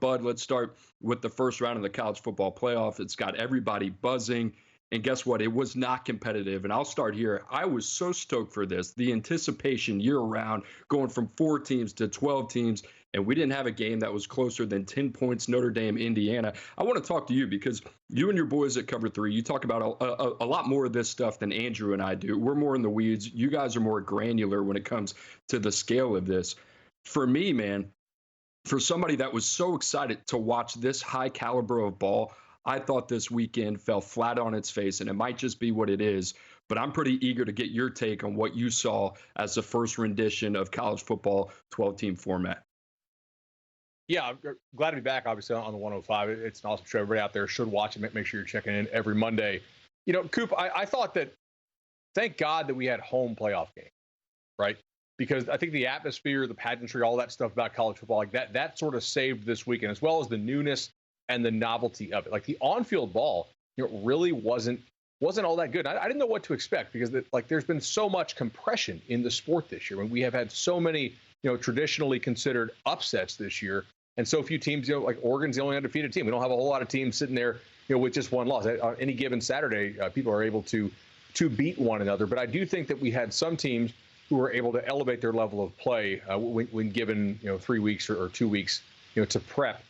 Bud, let's start with the first round of the college football playoff. It's got everybody buzzing. And guess what? It was not competitive. And I'll start here. I was so stoked for this. The anticipation year round, going from 4 teams to 12 teams. And we didn't have a game that was closer than 10 points, Notre Dame, Indiana. I want to talk to you because you and your boys at Cover 3, you talk about a lot more of this stuff than Andrew and I do. We're more in the weeds. You guys are more granular when it comes to the scale of this. For me, man, for somebody that was so excited to watch this high caliber of ball, I thought this weekend fell flat on its face, and it might just be what it is. But I'm pretty eager to get your take on what you saw as the first rendition of college football 12-team format. Yeah, I'm glad to be back, obviously, on the 105. It's an awesome show. Everybody out there should watch it. Make sure you're checking in every Monday. You know, Coop, I thought that, thank God that we had home playoff games, right? Because I think the atmosphere, the pageantry, all that stuff about college football, like that sort of saved this weekend, as well as the newness and the novelty of it. Like the on-field ball, really wasn't all that good. I didn't know what to expect because there's been so much compression in the sport this year. When we have had so many, traditionally considered upsets this year, and so few teams, like Oregon's the only undefeated team. We don't have a whole lot of teams sitting there, with just one loss. On any given Saturday, people are able to beat one another. But I do think that we had some teams who were able to elevate their level of play when given, 3 weeks or 2 weeks, to prep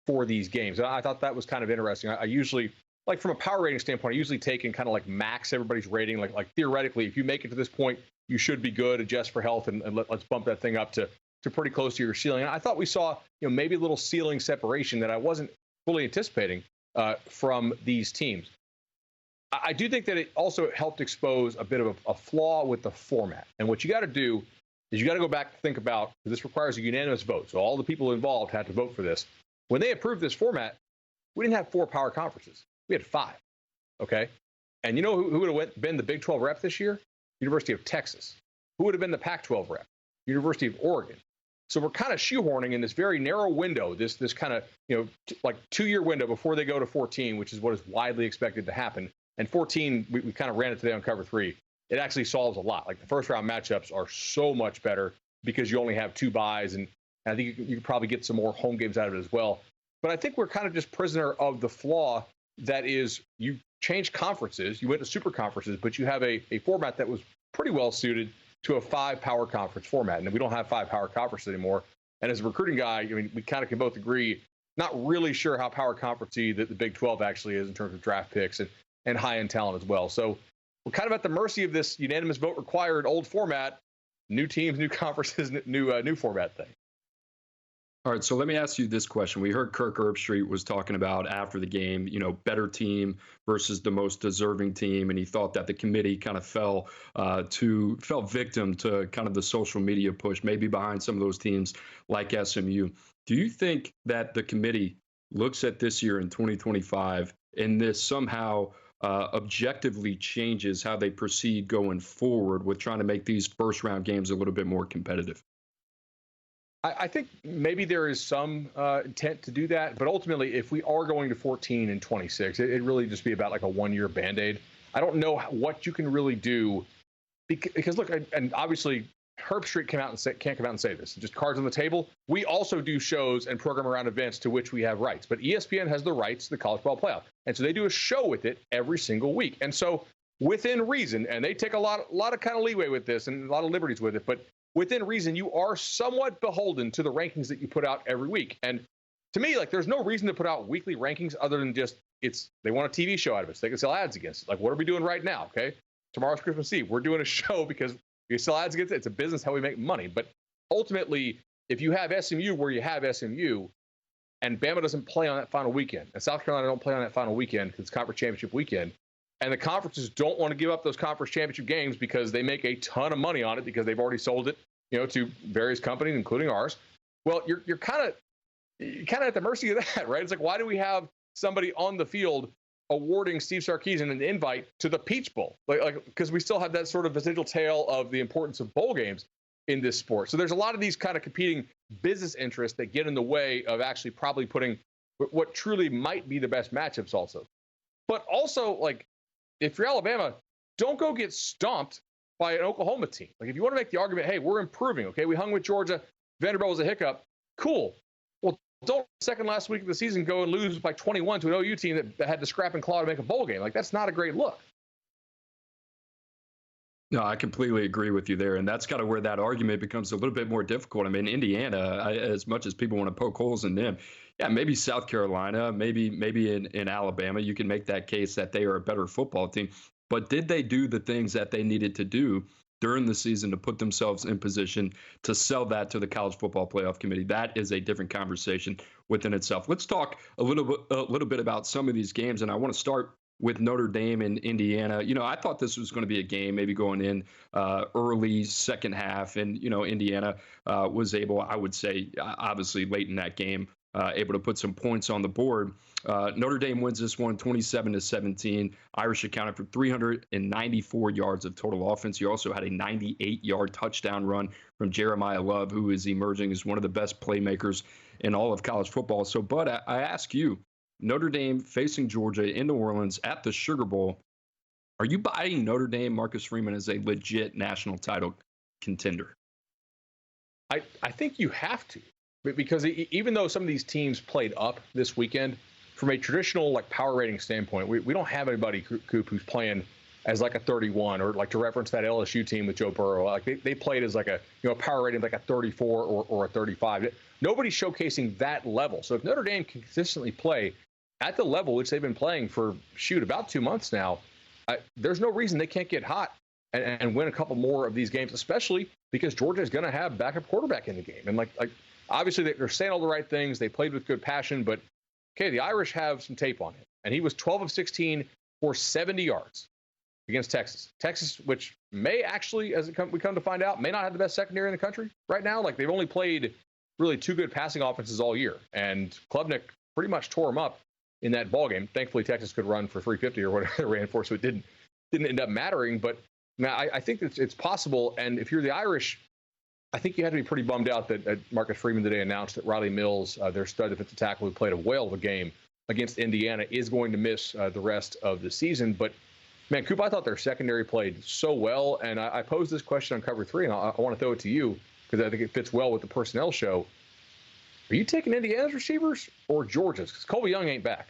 for these games. And I thought that was kind of interesting. I usually, like from a power rating standpoint, I usually take and kind of like max everybody's rating. Like theoretically, if you make it to this point, you should be good, adjust for health, and let's bump that thing up to pretty close to your ceiling. And I thought we saw, maybe a little ceiling separation that I wasn't fully anticipating from these teams. I do think that it also helped expose a bit of a flaw with the format. And what you got to do is you got to go back and think about, because this requires a unanimous vote. So all the people involved had to vote for this. When they approved this format, we didn't have 4 power conferences. We had 5. Okay. And you know who would have been the Big 12 rep this year? University of Texas. Who would have been the Pac-12 rep? University of Oregon. So we're kind of shoehorning in this very narrow window, this kind of, like 2-year window before they go to 14, which is what is widely expected to happen. And 14, we kind of ran it today on Cover 3. It actually solves a lot. Like the first round matchups are so much better because you only have 2 byes, and I think you could probably get some more home games out of it as well. But I think we're kind of just prisoner of the flaw that is you change conferences, you went to super conferences, but you have a format that was pretty well suited to a 5 power conference format. And we don't have 5 power conferences anymore. And as a recruiting guy, I mean, we kind of can both agree, not really sure how power conference-y that the Big 12 actually is in terms of draft picks and high-end talent as well. So we're kind of at the mercy of this unanimous vote required old format, new teams, new conferences, new format thing. All right, so let me ask you this question. We heard Kirk Herbstreit was talking about after the game, better team versus the most deserving team, and he thought that the committee kind of fell victim to kind of the social media push, maybe behind some of those teams like SMU. Do you think that the committee looks at this year in 2025 and this somehow objectively changes how they proceed going forward with trying to make these first-round games a little bit more competitive? I think maybe there is some intent to do that, but ultimately, if we are going to 14 and 26, it really just be about like a 1-year Band-Aid. I don't know what you can really do because look, and obviously Herbstreit can't come out and say this. Just cards on the table. We also do shows and program around events to which we have rights, but ESPN has the rights to the college football playoff, and so they do a show with it every single week. And so within reason, and they take a lot of kind of leeway with this and a lot of liberties with it, but within reason, you are somewhat beholden to the rankings that you put out every week. And to me, like, there's no reason to put out weekly rankings other than just they want a TV show out of it so they can sell ads against it. Like, what are we doing right now? Okay, tomorrow's Christmas Eve. We're doing a show because we sell ads against it. It's a business how we make money. But ultimately, if you have SMU where you have SMU, and Bama doesn't play on that final weekend, and South Carolina don't play on that final weekend because it's conference championship weekend, and the conferences don't want to give up those conference championship games because they make a ton of money on it because they've already sold it, to various companies, including ours. Well, you're kind of at the mercy of that, right? It's like, why do we have somebody on the field awarding Steve Sarkisian an invite to the Peach Bowl? Like because we still have that sort of vestigial tale of the importance of bowl games in this sport. So there's a lot of these kind of competing business interests that get in the way of actually probably putting what truly might be the best matchups also. But also, like, if you're Alabama, don't go get stomped by an Oklahoma team. Like, if you want to make the argument, hey, we're improving, okay, we hung with Georgia, Vanderbilt was a hiccup, cool. Well, don't second last week of the season go and lose by 21 to an OU team that had to scrap and claw to make a bowl game. Like, that's not a great look. No, I completely agree with you there. And that's kind of where that argument becomes a little bit more difficult. I mean, Indiana, as much as people want to poke holes in them, yeah, maybe South Carolina, maybe in Alabama, you can make that case that they are a better football team. But did they do the things that they needed to do during the season to put themselves in position to sell that to the College Football Playoff Committee? That is a different conversation within itself. Let's talk a little bit about some of these games, and I want to start with Notre Dame and Indiana. I thought this was going to be a game maybe going in early second half, and Indiana was able, I would say, obviously late in that game, able to put some points on the board. Notre Dame wins this one 27-17. Irish accounted for 394 yards of total offense. You also had a 98-yard touchdown run from Jeremiah Love, who is emerging as one of the best playmakers in all of college football. So, Bud, I ask you, Notre Dame facing Georgia in New Orleans at the Sugar Bowl, are you buying Notre Dame, Marcus Freeman, as a legit national title contender? I think you have to, because even though some of these teams played up this weekend, from a traditional power rating standpoint, we don't have anybody, Coop, who's playing as a 31, or to reference that LSU team with Joe Burrow. They played as a power rating of a 34 or a 35. Nobody's showcasing that level. So if Notre Dame can consistently play at the level which they've been playing for about 2 months now, there's no reason they can't get hot and win a couple more of these games, especially because Georgia is going to have backup quarterback in the game. And obviously they're saying all the right things. They played with good passion, but okay, the Irish have some tape on him, and he was 12 of 16 for 70 yards against Texas. Texas, which may actually, we come to find out, may not have the best secondary in the country right now. They've only played really two good passing offenses all year, and Klubnik pretty much tore them up in that ball game. Thankfully, Texas could run for 350 or whatever they ran for, so it didn't end up mattering. But I think it's possible. And if you're the Irish, I think you had to be pretty bummed out that Marcus Freeman today announced that Riley Mills, their stud defensive tackle who played a whale of a game against Indiana, is going to miss the rest of the season. But man, Coop, I thought their secondary played so well, and I posed this question on Cover 3, and I want to throw it to you because I think it fits well with the personnel show. Are you taking Indiana's receivers or Georgia's? Because Colby Young ain't back.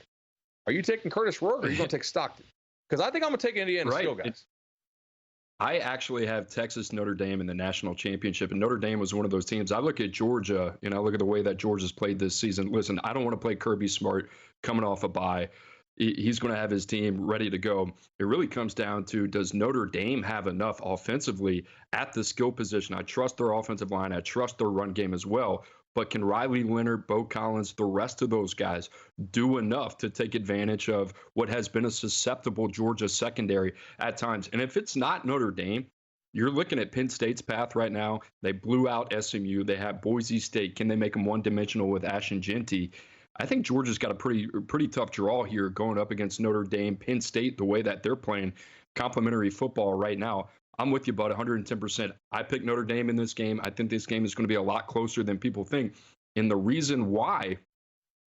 Are you taking Curtis Rourke, or are you going to take Stockton? Because I think I'm going to take Indiana still, guys. I actually have Texas Notre Dame in the national championship, and Notre Dame was one of those teams. I look at Georgia, and I look at the way that Georgia's played this season. Listen, I don't want to play Kirby Smart coming off a bye. He's going to have his team ready to go. It really comes down to, does Notre Dame have enough offensively at the skill position? I trust their offensive line. I trust their run game as well. But can Riley Leonard, Bo Collins, the rest of those guys do enough to take advantage of what has been a susceptible Georgia secondary at times? And if it's not Notre Dame, you're looking at Penn State's path right now. They blew out SMU. They have Boise State. Can they make them one-dimensional with Ashton Jeanty? I think Georgia's got a pretty tough draw here going up against Notre Dame, Penn State, the way that they're playing complimentary football right now. I'm with you, bud, 110%. I picked Notre Dame in this game. I think this game is going to be a lot closer than people think. And the reason why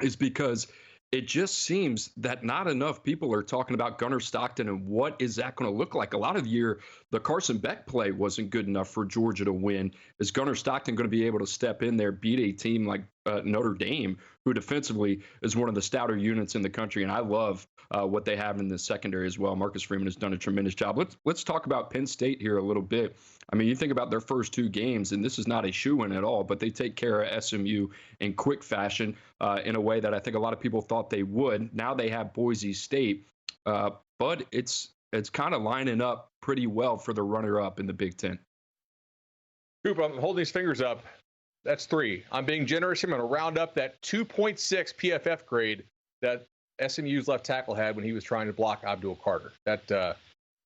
is because it just seems that not enough people are talking about Gunnar Stockton and what is that going to look like. A lot of the year, the Carson Beck play wasn't good enough for Georgia to win. Is Gunnar Stockton going to be able to step in there, beat a team like Notre Dame, who defensively is one of the stouter units in the country? And I love what they have in the secondary as well. Marcus Freeman has done a tremendous job. Let's talk about Penn State here a little bit. I mean, you think about their first two games, and this is not a shoo-in at all, but they take care of SMU in quick fashion in a way that I think a lot of people thought they would. Now they have Boise State, but it's kind of lining up pretty well for the runner-up in the Big Ten. Coop, I'm holding these fingers up. That's 3. I'm being generous. I'm going to round up that 2.6 PFF grade that SMU's left tackle had when he was trying to block Abdul Carter. That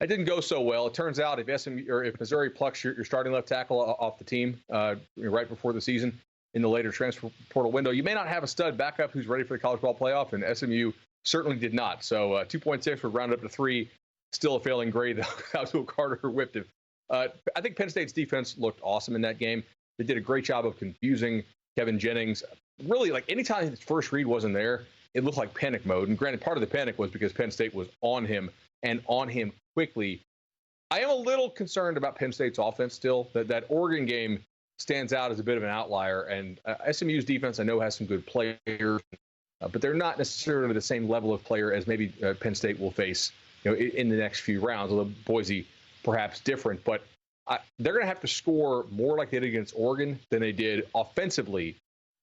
didn't go so well. It turns out if Missouri plucks your starting left tackle off the team right before the season in the later transfer portal window, you may not have a stud backup who's ready for the college ball playoff, and SMU certainly did not. So 2.6 would round up to 3. Still a failing grade. Abdul Carter whipped him. I think Penn State's defense looked awesome in that game. They did a great job of confusing Kevin Jennings. Really, anytime his first read wasn't there, it looked like panic mode. And granted, part of the panic was because Penn State was on him and on him quickly. I am a little concerned about Penn State's offense still. That Oregon game, stands out as a bit of an outlier. And SMU's defense, I know, has some good players, but they're not necessarily the same level of player as maybe Penn State will face, in the next few rounds. Although Boise perhaps different, but they're going to have to score more like they did against Oregon than they did offensively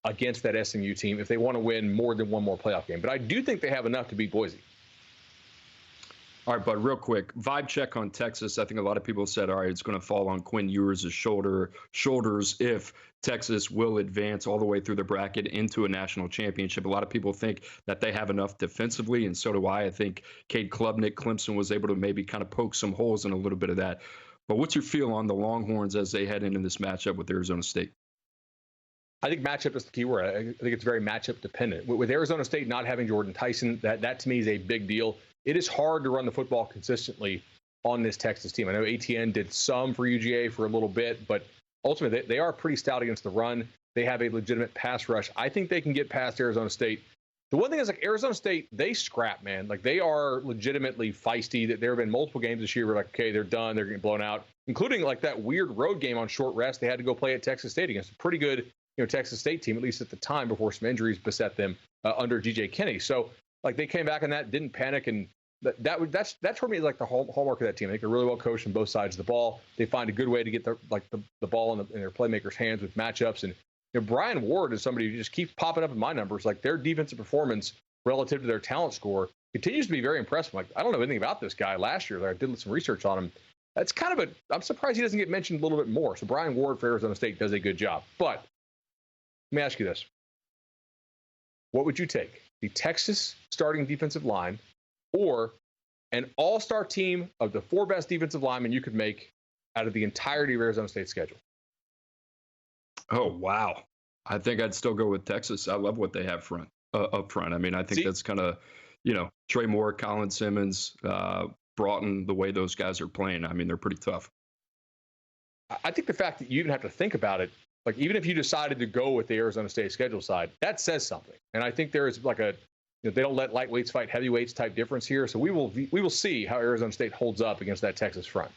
against that SMU team if they want to win more than one more playoff game. But I do think they have enough to beat Boise. All right, but real quick, vibe check on Texas. I think a lot of people said, all right, it's going to fall on Quinn Ewers' shoulders if Texas will advance all the way through the bracket into a national championship. A lot of people think that they have enough defensively, and so do I. I think Cade Klubnik, Clemson, was able to maybe kind of poke some holes in a little bit of that. But what's your feel on the Longhorns as they head into this matchup with Arizona State? I think matchup is the key word. I think it's very matchup dependent. With Arizona State not having Jordan Tyson, that to me is a big deal. It is hard to run the football consistently on this Texas team. I know ATN did some for UGA for a little bit, but ultimately they are pretty stout against the run. They have a legitimate pass rush. I think they can get past Arizona State. The one thing is, like, Arizona State, they scrap, man. Like, they are legitimately feisty. There have been multiple games this year where, like, okay, they're done, they're getting blown out, including like that weird road game on short rest they had to go play at Texas State against a pretty good, Texas State team, at least at the time, before some injuries beset them under G.J. Kinney. So, like, they came back on that, didn't panic, and that's for me like the hallmark of that team. I think they're really well coached on both sides of the ball. They find a good way to get the ball in their playmakers' hands with matchups. And Brian Ward is somebody who just keeps popping up in my numbers. Like, their defensive performance relative to their talent score continues to be very impressive. Like, I don't know anything about this guy last year. I did some research on him. That's kind of I'm surprised he doesn't get mentioned a little bit more. So Brian Ward for Arizona State does a good job. But let me ask you this. What would you take? The Texas starting defensive line or an all-star team of the 4 best defensive linemen you could make out of the entirety of Arizona State's schedule? Oh, wow. I think I'd still go with Texas. I love what they have up front. I mean, I think that's kind of, Trey Moore, Colin Simmons, Broughton, the way those guys are playing. I mean, they're pretty tough. I think the fact that you even have to think about it, like, even if you decided to go with the Arizona State schedule side, that says something. And I think there is like they don't let lightweights fight heavyweights type difference here. So we will see how Arizona State holds up against that Texas front.